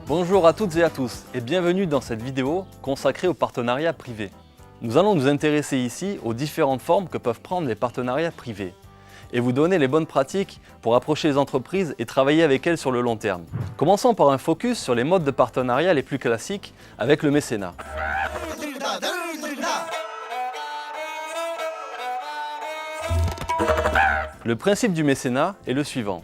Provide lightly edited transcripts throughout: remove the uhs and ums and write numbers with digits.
Bonjour à toutes et à tous et bienvenue dans cette vidéo consacrée au partenariat privé. Nous allons nous intéresser ici aux différentes formes que peuvent prendre les partenariats privés et vous donner les bonnes pratiques pour approcher les entreprises et travailler avec elles sur le long terme. Commençons par un focus sur les modes de partenariat les plus classiques avec le mécénat. Le principe du mécénat est le suivant.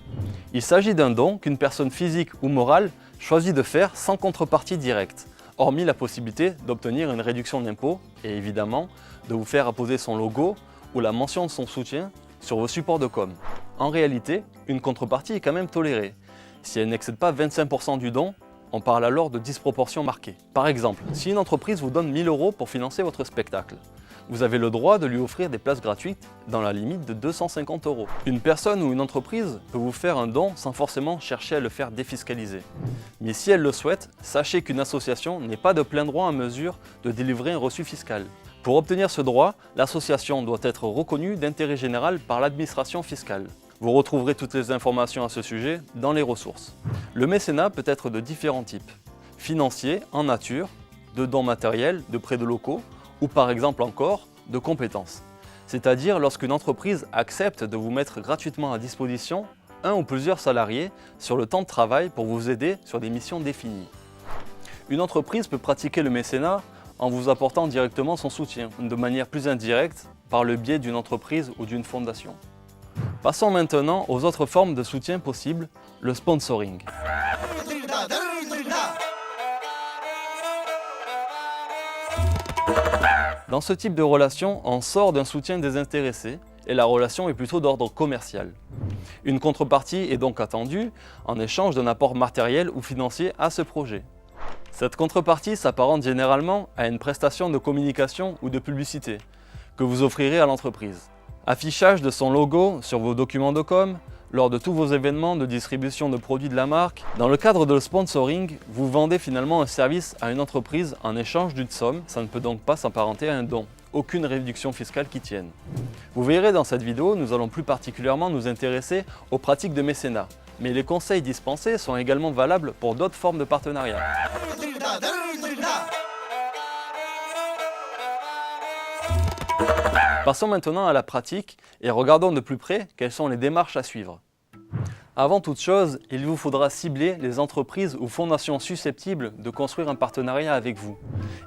Il s'agit d'un don qu'une personne physique ou morale choisit de faire sans contrepartie directe, hormis la possibilité d'obtenir une réduction d'impôt et évidemment de vous faire apposer son logo ou la mention de son soutien sur vos supports de com. En réalité, une contrepartie est quand même tolérée. Si elle n'excède pas 25% du don, on parle alors de disproportion marquée. Par exemple, si une entreprise vous donne 1 000 € pour financer votre spectacle, vous avez le droit de lui offrir des places gratuites dans la limite de 250 €. Une personne ou une entreprise peut vous faire un don sans forcément chercher à le faire défiscaliser. Mais si elle le souhaite, sachez qu'une association n'est pas de plein droit en mesure de délivrer un reçu fiscal. Pour obtenir ce droit, l'association doit être reconnue d'intérêt général par l'administration fiscale. Vous retrouverez toutes les informations à ce sujet dans les ressources. Le mécénat peut être de différents types. Financier, en nature, de dons matériels, de prêts de locaux, ou par exemple encore de compétences. C'est-à-dire lorsqu'une entreprise accepte de vous mettre gratuitement à disposition un ou plusieurs salariés sur le temps de travail pour vous aider sur des missions définies. Une entreprise peut pratiquer le mécénat en vous apportant directement son soutien, de manière plus indirecte par le biais d'une entreprise ou d'une fondation. Passons maintenant aux autres formes de soutien possibles, le sponsoring. Dans ce type de relation, on sort d'un soutien désintéressé et la relation est plutôt d'ordre commercial. Une contrepartie est donc attendue en échange d'un apport matériel ou financier à ce projet. Cette contrepartie s'apparente généralement à une prestation de communication ou de publicité que vous offrirez à l'entreprise. Affichage de son logo sur vos documents de com, lors de tous vos événements de distribution de produits de la marque. Dans le cadre de sponsoring, vous vendez finalement un service à une entreprise en échange d'une somme, ça ne peut donc pas s'apparenter à un don. Aucune réduction fiscale qui tienne. Vous verrez dans cette vidéo, nous allons plus particulièrement nous intéresser aux pratiques de mécénat. Mais les conseils dispensés sont également valables pour d'autres formes de partenariat. Passons maintenant à la pratique et regardons de plus près quelles sont les démarches à suivre. Avant toute chose, il vous faudra cibler les entreprises ou fondations susceptibles de construire un partenariat avec vous.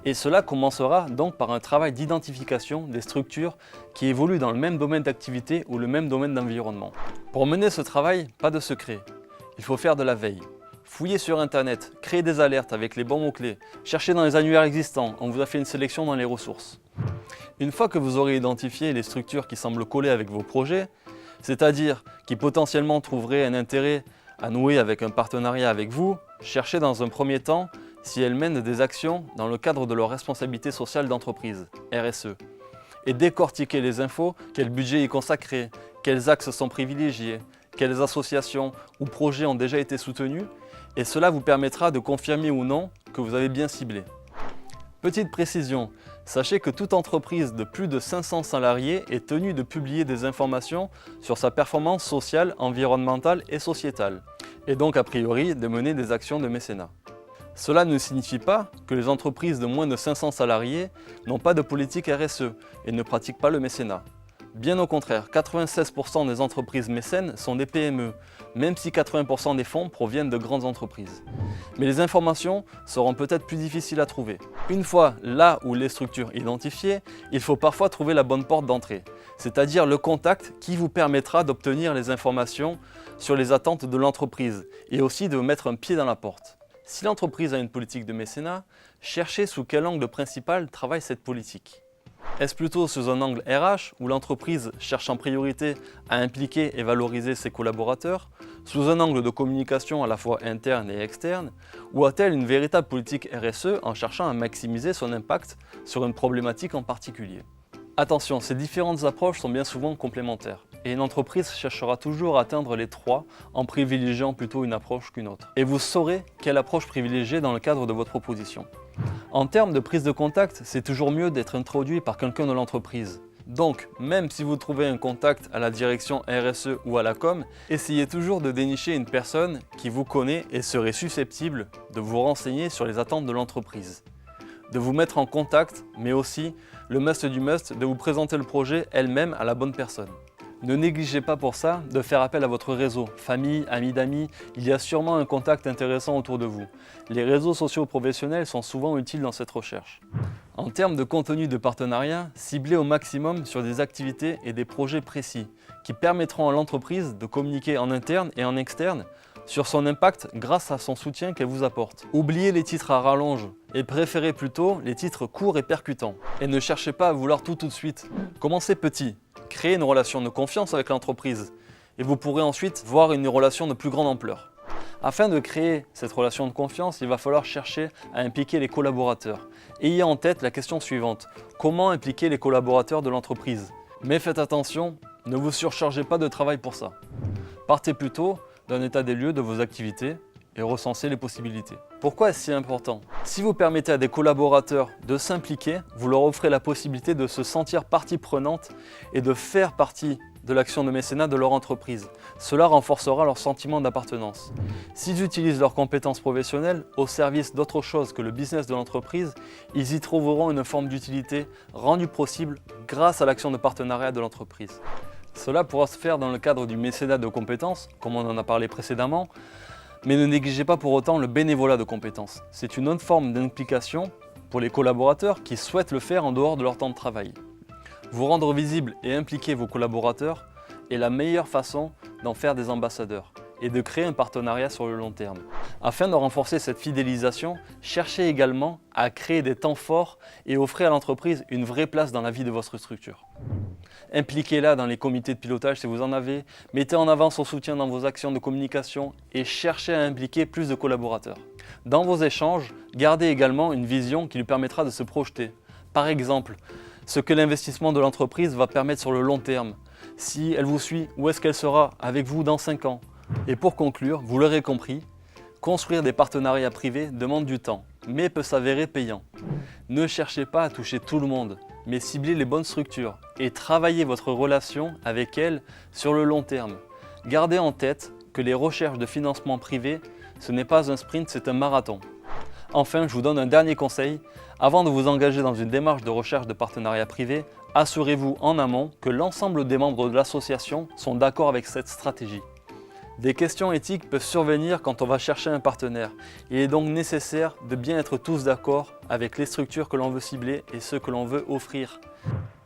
Et cela commencera donc par un travail d'identification des structures qui évoluent dans le même domaine d'activité ou le même domaine d'environnement. Pour mener ce travail, pas de secret. Il faut faire de la veille. Fouillez sur internet, créez des alertes avec les bons mots-clés, cherchez dans les annuaires existants, on vous a fait une sélection dans les ressources. Une fois que vous aurez identifié les structures qui semblent coller avec vos projets, c'est-à-dire qui potentiellement trouveraient un intérêt à nouer avec un partenariat avec vous, cherchez dans un premier temps si elles mènent des actions dans le cadre de leur responsabilité sociale d'entreprise, RSE, et décortiquez les infos, quel budget y consacrer, quels axes sont privilégiés, quelles associations ou projets ont déjà été soutenus, et cela vous permettra de confirmer ou non que vous avez bien ciblé. Petite précision, sachez que toute entreprise de plus de 500 salariés est tenue de publier des informations sur sa performance sociale, environnementale et sociétale, et donc a priori de mener des actions de mécénat. Cela ne signifie pas que les entreprises de moins de 500 salariés n'ont pas de politique RSE et ne pratiquent pas le mécénat. Bien au contraire, 96% des entreprises mécènes sont des PME, même si 80% des fonds proviennent de grandes entreprises. Mais les informations seront peut-être plus difficiles à trouver. Une fois là où les structures identifiées, il faut parfois trouver la bonne porte d'entrée, c'est-à-dire le contact qui vous permettra d'obtenir les informations sur les attentes de l'entreprise et aussi de mettre un pied dans la porte. Si l'entreprise a une politique de mécénat, cherchez sous quel angle principal travaille cette politique. Est-ce plutôt sous un angle RH, où l'entreprise cherche en priorité à impliquer et valoriser ses collaborateurs, sous un angle de communication à la fois interne et externe, ou a-t-elle une véritable politique RSE en cherchant à maximiser son impact sur une problématique en particulier? Attention, ces différentes approches sont bien souvent complémentaires, et une entreprise cherchera toujours à atteindre les trois en privilégiant plutôt une approche qu'une autre. Et vous saurez quelle approche privilégier dans le cadre de votre proposition. En termes de prise de contact, c'est toujours mieux d'être introduit par quelqu'un de l'entreprise. Donc, même si vous trouvez un contact à la direction RSE ou à la com, essayez toujours de dénicher une personne qui vous connaît et serait susceptible de vous renseigner sur les attentes de l'entreprise. De vous mettre en contact, mais aussi, le must du must, de vous présenter le projet elle-même à la bonne personne. Ne négligez pas pour ça de faire appel à votre réseau, famille, amis d'amis, il y a sûrement un contact intéressant autour de vous. Les réseaux sociaux professionnels sont souvent utiles dans cette recherche. En termes de contenu de partenariat, ciblez au maximum sur des activités et des projets précis qui permettront à l'entreprise de communiquer en interne et en externe sur son impact grâce à son soutien qu'elle vous apporte. Oubliez les titres à rallonge et préférez plutôt les titres courts et percutants. Et ne cherchez pas à vouloir tout de suite. Commencez petit. Créez une relation de confiance avec l'entreprise et vous pourrez ensuite voir une relation de plus grande ampleur. Afin de créer cette relation de confiance, il va falloir chercher à impliquer les collaborateurs. Ayez en tête la question suivante, comment impliquer les collaborateurs de l'entreprise? Mais faites attention, ne vous surchargez pas de travail pour ça. Partez plutôt d'un état des lieux de vos activités et recensez les possibilités. Pourquoi est-ce si important? Si vous permettez à des collaborateurs de s'impliquer, vous leur offrez la possibilité de se sentir partie prenante et de faire partie de l'action de mécénat de leur entreprise. Cela renforcera leur sentiment d'appartenance. S'ils utilisent leurs compétences professionnelles au service d'autre chose que le business de l'entreprise, ils y trouveront une forme d'utilité rendue possible grâce à l'action de partenariat de l'entreprise. Cela pourra se faire dans le cadre du mécénat de compétences, comme on en a parlé précédemment, mais ne négligez pas pour autant le bénévolat de compétences. C'est une autre forme d'implication pour les collaborateurs qui souhaitent le faire en dehors de leur temps de travail. Vous rendre visible et impliquer vos collaborateurs est la meilleure façon d'en faire des ambassadeurs et de créer un partenariat sur le long terme. Afin de renforcer cette fidélisation, cherchez également à créer des temps forts et offrez à l'entreprise une vraie place dans la vie de votre structure. Impliquez-la dans les comités de pilotage si vous en avez, mettez en avant son soutien dans vos actions de communication et cherchez à impliquer plus de collaborateurs. Dans vos échanges, gardez également une vision qui lui permettra de se projeter. Par exemple, ce que l'investissement de l'entreprise va permettre sur le long terme. Si elle vous suit, où est-ce qu'elle sera avec vous dans 5 ans? Et pour conclure, vous l'aurez compris, construire des partenariats privés demande du temps, mais peut s'avérer payant. Ne cherchez pas à toucher tout le monde, mais ciblez les bonnes structures et travaillez votre relation avec elles sur le long terme. Gardez en tête que les recherches de financement privé, ce n'est pas un sprint, c'est un marathon. Enfin, je vous donne un dernier conseil. Avant de vous engager dans une démarche de recherche de partenariat privé, assurez-vous en amont que l'ensemble des membres de l'association sont d'accord avec cette stratégie. Des questions éthiques peuvent survenir quand on va chercher un partenaire. Il est donc nécessaire de bien être tous d'accord avec les structures que l'on veut cibler et ceux que l'on veut offrir.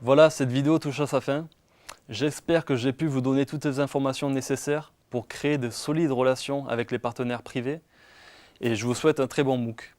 Voilà, cette vidéo touche à sa fin. J'espère que j'ai pu vous donner toutes les informations nécessaires pour créer de solides relations avec les partenaires privés et je vous souhaite un très bon MOOC.